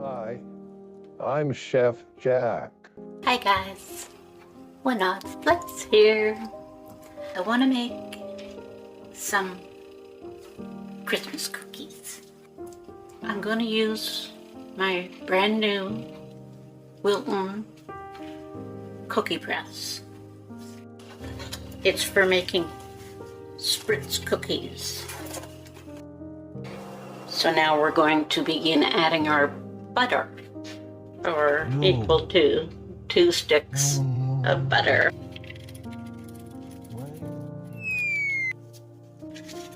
Hi, I'm Chef Jack. Hi guys, we're not Spritz here. I want to make some Christmas cookies. I'm going to use my brand new Wilton cookie press. It's for making Spritz cookies. So now we're going to begin adding our butter, or equal to 2 sticks of butter.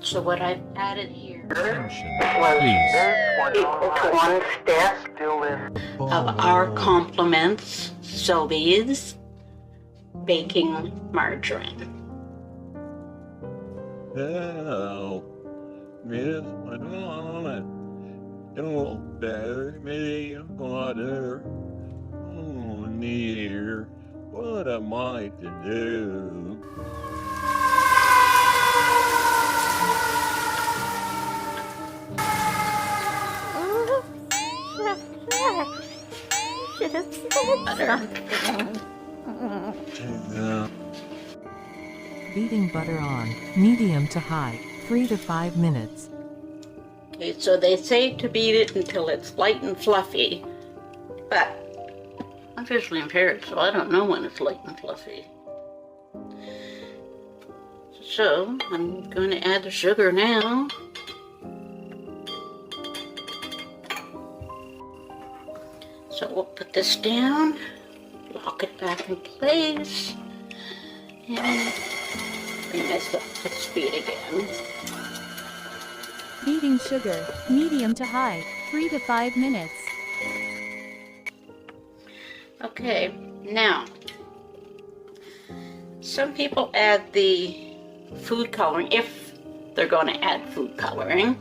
So what I've added here was equal to 1 stick of our compliments Sobeys baking margarine. Oh, miss, I don't better, maybe I'm gonna, oh, near, what am I to do? Beating butter on, medium to high, 3 to 5 minutes. Okay, so they say to beat it until it's light and fluffy, but I'm visually impaired, so I don't know when it's light and fluffy. So I'm going to add the sugar now. So we'll put this down, lock it back in place, and bring this up to speed again. Beating sugar, medium to high, 3 to 5 minutes. Okay, now, some people add the food coloring, if they're going to add food coloring,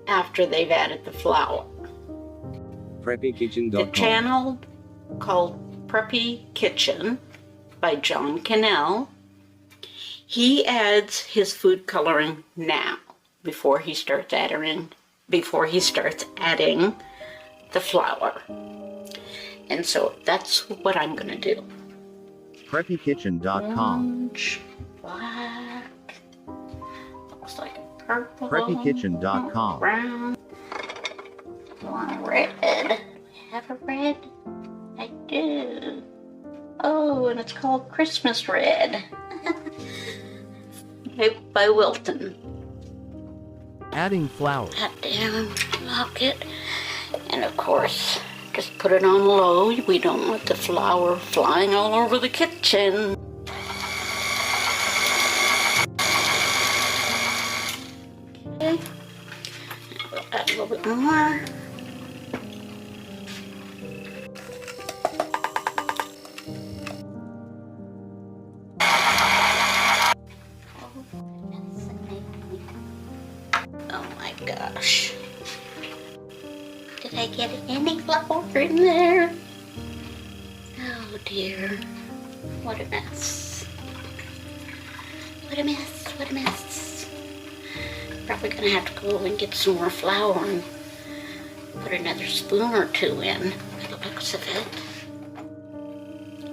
after they've added the flour. PreppyKitchen.com. The channel called Preppy Kitchen by John Cannell, he adds his food coloring now before he starts adding the flour. And so that's what I'm going to do. PreppyKitchen.com. Orange, black, looks like a purple, PreppyKitchen.com. brown, one red. I have a red? I do. Oh, and it's called Christmas Red. By Wilton. Adding flour. That down, lock it, and of course, just put it on low. We don't want the flour flying all over the kitchen. Okay, we'll add a little bit more. Oh my gosh. Did I get any flour in there? Oh dear. What a mess. What a mess, what a mess. Probably gonna have to go and get some more flour and put another spoon or 2 in, by the looks of it.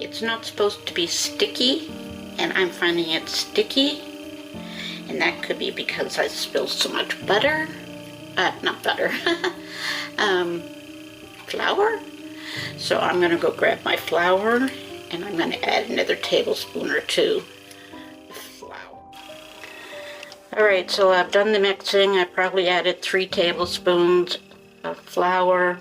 It's not supposed to be sticky, and I'm finding it sticky. And that could be because I spilled so much butter. Not butter. Flour. So I'm going to go grab my flour, and I'm going to add another tablespoon or 2 of flour. Alright, so I've done the mixing. I probably added 3 tablespoons of flour.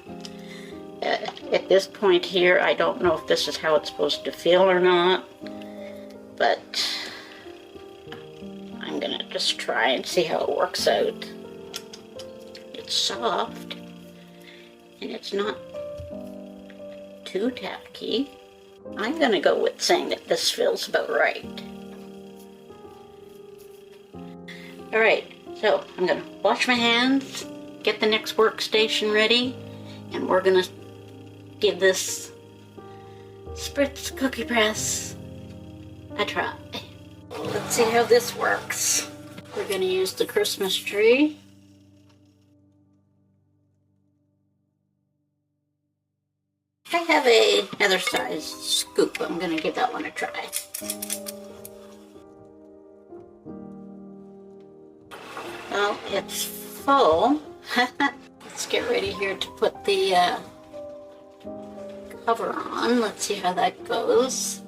At this point here, I don't know if this is how it's supposed to feel or not, but I'm gonna just try and see how it works out. It's soft, and it's not too tacky. I'm gonna go with saying that this feels about right. Alright, so I'm gonna wash my hands, get the next workstation ready, and we're gonna give this Spritz cookie press a try. Let's see how this works. We're going to use the Christmas tree. I have another size scoop. I'm gonna give that one a try. Well, it's full. Let's get ready here to put the cover on. Let's see how that goes.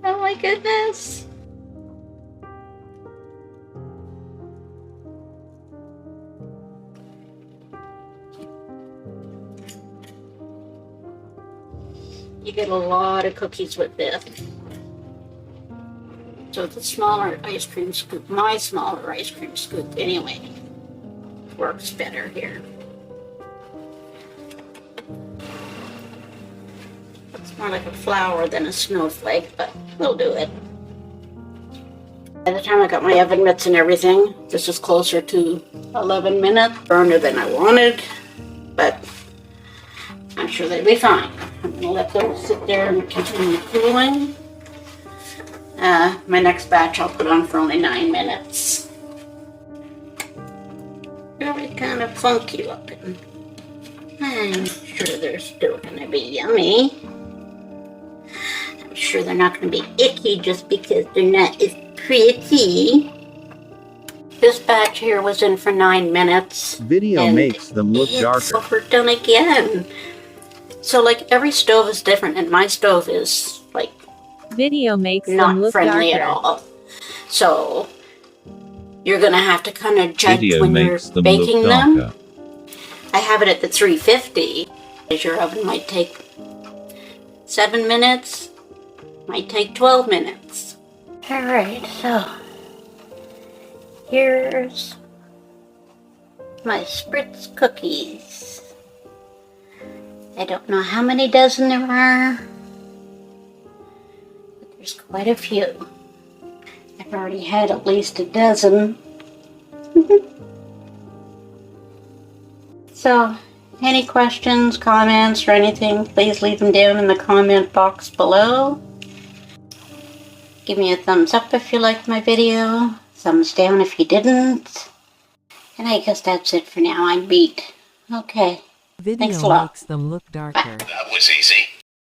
Oh my goodness. You get a lot of cookies with this. So the smaller ice cream scoop, my smaller ice cream scoop anyway, works better here. It's more like a flower than a snowflake, but we'll do it. By the time I got my oven mitts and everything, this is closer to 11 minutes, burner than I wanted, but I'm sure they'll be fine. I'm gonna let those sit there and continue cooling. My next batch I'll put on for only 9 minutes. Really kind of funky looking. I'm sure they're still gonna be yummy. I'm sure they're not gonna be icky just because they're not as pretty. This batch here was in for 9 minutes. Video makes them look darker. Overdone again. So like every stove is different, and my stove is like Video makes them not look friendly darker. at all. So you're gonna have to kind of judge Video when you're makes them baking look them. darker. I have it at the 350. Your oven might take 7 minutes, might take 12 minutes. All right, so here's my Spritz cookies. I don't know how many dozen there are, but there's quite a few. I've already had at least a dozen. So, any questions, comments, or anything, please leave them down in the comment box below. Give me a thumbs up if you liked my video, thumbs down if you didn't. And I guess that's it for now. I'm beat. Okay. Video Thanks a lot. makes them look darker. That was a